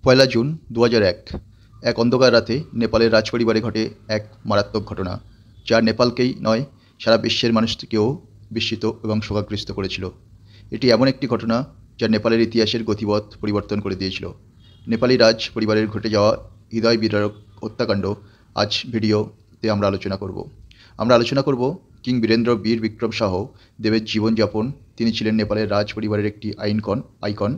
পয়লা June ২০০১ এক অন্ধকার রাতে নেপালের রাজপরিবারে ঘটে এক মারাত্মক ঘটনা, যা নেপালকেই নয় সারা বিশ্বের মানুষকেও বিস্মিত এবং শোকাগ্রস্ত করেছিল। এটি এমন একটি ঘটনা যা নেপালের ইতিহাসের গতিপথ পরিবর্তন করে দিয়েছিল। নেপালি রাজ পরিবারের ঘটে যাওয়া হৃদয় বিদারক হত্যাকাণ্ড আজ ভিডিওতে আমরা আলোচনা করব কিং বীরেন্দ্র বীর বিক্রম শাহ দেবের জীবনযাপন। তিনি ছিলেন নেপালের রাজ পরিবারের একটি আইকন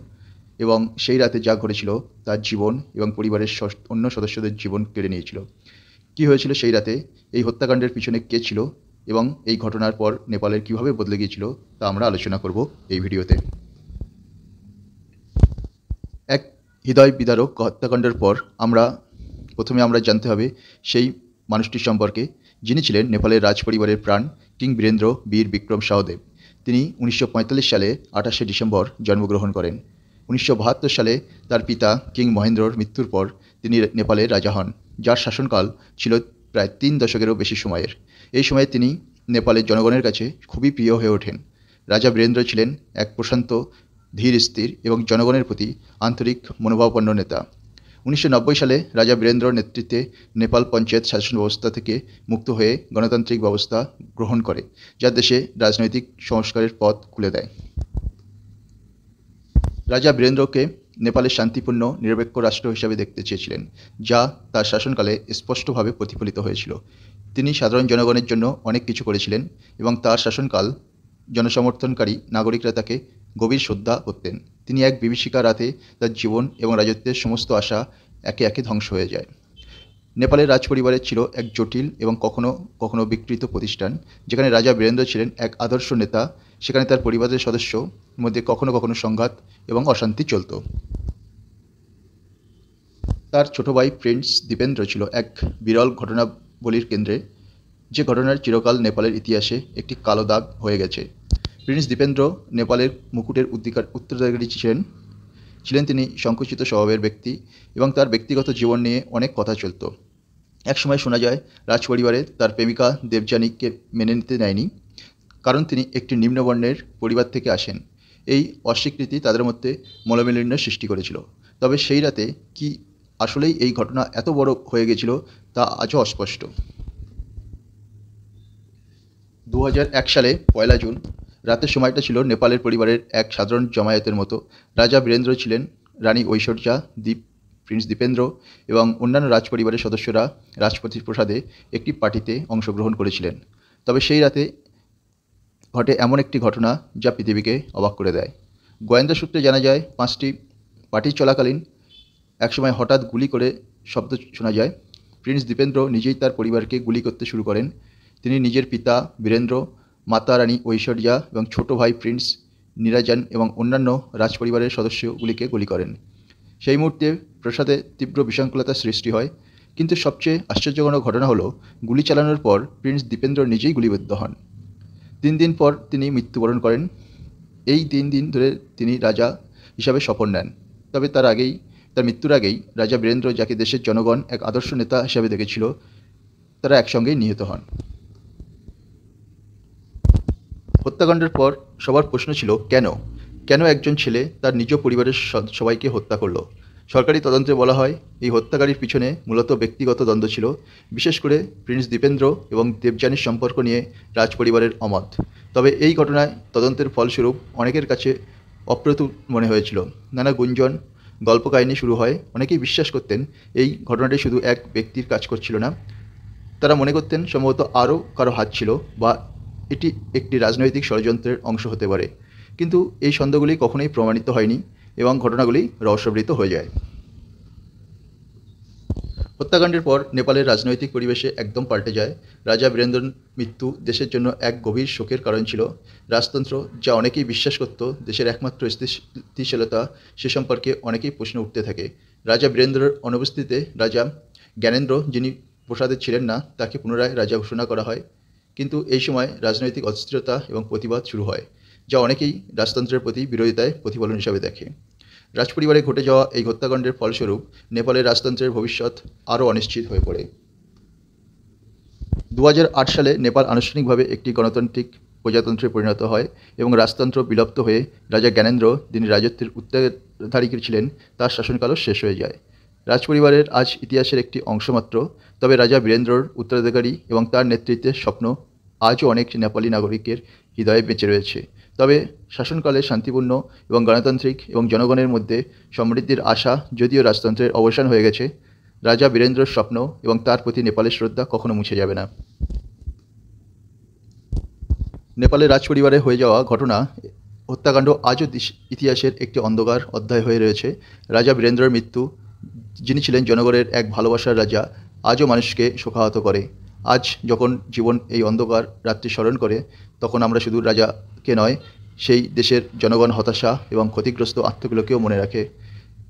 এবং সেই রাতে যা ঘটেছিল তার জীবন এবং পরিবারের অন্য সদস্যদের জীবন কেড়ে নিয়েছিল। কী হয়েছিল সেই রাতে, এই হত্যাকাণ্ডের পিছনে কে ছিল এবং এই ঘটনার পর নেপালের কীভাবে বদলে গিয়েছিল তা আমরা আলোচনা করব এই ভিডিওতে। এক হৃদয় বিদারক হত্যাকাণ্ডের পর প্রথমে আমরা জানতে হবে সেই মানুষটির সম্পর্কে, যিনি ছিলেন নেপালের রাজ পরিবারের প্রাণ কিং বীরেন্দ্র বীর বিক্রম শাহদেব। তিনি 1945 সালে 28শে ডিসেম্বর জন্মগ্রহণ করেন। 1972 সালে তার পিতা কিং মহেন্দ্রর মৃত্যুর পর তিনি নেপালের রাজা হন, যার শাসনকাল ছিল প্রায় 3 দশকেরও বেশি সময়ের। এই সময়ে তিনি নেপালের জনগণের কাছে খুবই প্রিয় হয়ে ওঠেন। রাজা বীরেন্দ্র ছিলেন এক প্রশান্ত, ধীর স্থির এবং জনগণের প্রতি আন্তরিক মনোভাবাপন্ন নেতা। 1990 সালে রাজা বীরেন্দ্রর নেতৃত্বে নেপাল পঞ্চায়েত শাসন ব্যবস্থা থেকে মুক্ত হয়ে গণতান্ত্রিক ব্যবস্থা গ্রহণ করে, যা দেশে রাজনৈতিক সংস্কারের পথ খুলে দেয়। রাজা বীরেন্দ্রকে নেপালের শান্তিপূর্ণ নিরপেক্ষ রাষ্ট্র হিসাবে দেখতে চেয়েছিলেন, যা তার শাসনকালে স্পষ্টভাবে প্রতিফলিত হয়েছিল। তিনি সাধারণ জনগণের জন্য অনেক কিছু করেছিলেন এবং তার শাসনকাল জনসমর্থনকারী নাগরিকরা তাকে গভীর শ্রদ্ধা করতেন। তিনি এক বিভীষিকা রাতে তার জীবন এবং রাজত্বের সমস্ত আশা একে একে ধ্বংস হয়ে যায়। নেপালের রাজপরিবারের ছিল এক জটিল এবং কখনো কখনো বিকৃত প্রতিষ্ঠান, যেখানে রাজা বীরেন্দ্র ছিলেন এক আদর্শ নেতা। সেখানে তার পরিবারের সদস্য মধ্যে কখনো কখনো সংঘাত এবং অশান্তি চলত। তার ছোট ভাই প্রিন্স দীপেন্দ্র ছিল এক বিরল ঘটনাবলীর কেন্দ্রে, যে ঘটনার চিরকাল নেপালের ইতিহাসে একটি কালো দাগ হয়ে গেছে। প্রিন্স দীপেন্দ্র নেপালের মুকুটের উত্তরাধিকারী ছিলেন। তিনি সংকুচিত স্বভাবের ব্যক্তি এবং তার ব্যক্তিগত জীবন নিয়ে অনেক কথা চলত। একসময় শোনা যায় রাজপরিবারে তার প্রেমিকা দেবযানীকে মেনে নিতে নেয়নি, কারণ তিনি একটি নিম্নবর্ণের পরিবার থেকে আসেন। এই অস্বীকৃতি তাদের মধ্যে মনোমালিন্যের সৃষ্টি করেছিল। তবে সেই রাতে কি আসলেই এই ঘটনা এত বড় হয়ে গেছিল তা আজও অস্পষ্ট। 2001 সালে পয়লা জুন রাতের সময়টা ছিল নেপালের পরিবারের এক সাধারণ জমায়েতের মতো। রাজা বীরেন্দ্র ছিলেন, রানী ঐশ্বর্যা, প্রিন্স দীপেন্দ্র এবং অন্যান্য রাজপরিবারের সদস্যরা রাজপ্রতি প্রসাদে একটি পার্টিতে অংশগ্রহণ করেছিলেন। তবে সেই রাতে ঘটে এমন একটি ঘটনা যা পৃথিবীকে অবাক করে দেয়। গোয়েন্দা সূত্রে জানা যায়, 5টি পার্টি চলাকালীন একসময় হঠাৎ গুলি করে শব্দ শোনা যায়। প্রিন্স দীপেন্দ্র নিজেই তার পরিবারকে গুলি করতে শুরু করেন। তিনি নিজের পিতা বীরেন্দ্র, মাতা রানী ঐশ্বর্যা এবং ছোট ভাই প্রিন্স নিরাজন এবং অন্যান্য রাজপরিবারের সদস্যগুলিকে গুলি করেন। সেই মুহূর্তে প্রাসাদে তীব্র বিশৃঙ্খলতার সৃষ্টি হয়, কিন্তু সবচেয়ে আশ্চর্যজনক ঘটনা হলো গুলি চালানোর পর প্রিন্স দীপেন্দ্র নিজেই গুলিবিদ্ধ হন। 3 দিন পর তিনি মৃত্যুবরণ করেন। এই 3 দিন ধরে তিনি রাজা হিসাবে শপথ নেন। তবে তার মৃত্যুর আগেই রাজা বীরেন্দ্র, যাকে দেশের জনগণ এক আদর্শ নেতা হিসাবে দেখেছিল, তারা একসঙ্গেই নিহত হন। হত্যাকাণ্ডের পর সবার প্রশ্ন ছিল কেন একজন ছেলে তার নিজ পরিবারের সবাইকে হত্যা করল। সরকারি তদন্তে বলা হয় এই হত্যাকারীর পিছনে মূলত ব্যক্তিগত দ্বন্দ্ব ছিল, বিশেষ করে প্রিন্স দীপেন্দ্র এবং দেবযানীর সম্পর্ক নিয়ে রাজপরিবারের অমত। তবে এই ঘটনায় তদন্তের ফলস্বরূপ অনেকের কাছে অপ্রতুল মনে হয়েছিল। নানা গুঞ্জন, গল্পকাহিনী শুরু হয়। অনেকেই বিশ্বাস করতেন এই ঘটনাটি শুধু এক ব্যক্তির কাজ করছিল না, তারা মনে করতেন সম্ভবত আরও কারো হাত ছিল বা এটি একটি রাজনৈতিক ষড়যন্ত্রের অংশ হতে পারে। কিন্তু এই সন্দেহগুলি কখনোই প্রমাণিত হয়নি এবং ঘটনাগুলি রহস্যাবৃত হয়ে যায়। হত্যাকাণ্ডের পর নেপালের রাজনৈতিক পরিবেশে একদম পাল্টে যায়। রাজা বীরেন্দ্রর মৃত্যু দেশের জন্য এক গভীর শোকের কারণ ছিল। রাজতন্ত্র, যা অনেকেই বিশ্বাস করত দেশের একমাত্র স্থিতিশীলতা, সে সম্পর্কে অনেকেই প্রশ্ন উঠতে থাকে। রাজা বীরেন্দ্রর অনুপস্থিতিতে রাজা জ্ঞানেন্দ্র, যিনি প্রসাদে ছিলেন না, তাকে পুনরায় রাজা ঘোষণা করা হয়। কিন্তু এই সময় রাজনৈতিক অস্থিরতা এবং প্রতিবাদ শুরু হয়, যা অনেকেই রাজতন্ত্রের প্রতি বিরোধিতায় প্রতিফলন হিসাবে দেখে। রাজপরিবারে ঘটে যাওয়া এই হত্যাকাণ্ডের ফলস্বরূপ নেপালের রাজতন্ত্রের ভবিষ্যৎ আরও অনিশ্চিত হয়ে পড়ে। 2008 সালে নেপাল আনুষ্ঠানিকভাবে একটি গণতান্ত্রিক প্রজাতন্ত্রে পরিণত হয় এবং রাজতন্ত্র বিলুপ্ত হয়ে রাজা জ্ঞানেন্দ্র, যিনি রাজত্বের সূত্রধারী ছিলেন তার শাসনকালও শেষ হয়ে যায়। রাজপরিবারের আজ ইতিহাসের একটি অংশ মাত্র, তবে রাজা বীরেন্দ্রর উত্তরাধিকারী এবং তার নেতৃত্বের স্বপ্ন আজও অনেক নেপালি নাগরিকের হৃদয়ে বেঁচে রয়েছে। তবে শাসনকালে শান্তিপূর্ণ এবং গণতান্ত্রিক এবং জনগণের মধ্যে সমৃদ্ধির আশা, যদিও রাজতন্ত্রের অবসান হয়ে গেছে, রাজা বীরেন্দ্রর স্বপ্ন এবং তার প্রতি নেপালের শ্রদ্ধা কখনো মুছে যাবে না। নেপালের রাজপরিবারে হয়ে যাওয়া ঘটনা হত্যাকাণ্ড আজও ইতিহাসের একটি অন্ধকার অধ্যায় হয়ে রয়েছে। রাজা বীরেন্দ্রের মৃত্যু, যিনি ছিলেন জনগণের এক ভালোবাসার রাজা, আজও মানুষকে শোকাহত করে। আজ যখন জীবন এই অন্ধকার রাত্রি স্মরণ করে, তখন আমরা শুধু রাজাকে নয়, সেই দেশের জনগণ হতাশা এবং ক্ষতিগ্রস্ত আত্মগুলোকেও মনে রাখে।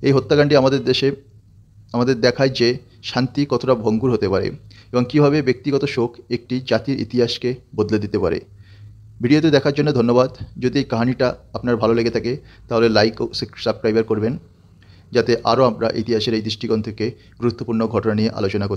এই হত্যাকাণ্ডটি আমাদের দেখায় যে শান্তি কতটা ভঙ্গুর হতে পারে এবং কীভাবে ব্যক্তিগত শোক একটি জাতির ইতিহাসকে বদলে দিতে পারে। ভিডিওটি দেখার জন্য ধন্যবাদ। যদি এই কাহিনীটা আপনার ভালো লেগে থাকে তাহলে লাইক ও সাবস্ক্রাইব করবেন, যাতে আরও আমরা ইতিহাসের এই দৃষ্টিকোণ থেকে গুরুত্বপূর্ণ ঘটনা নিয়ে আলোচনা করতে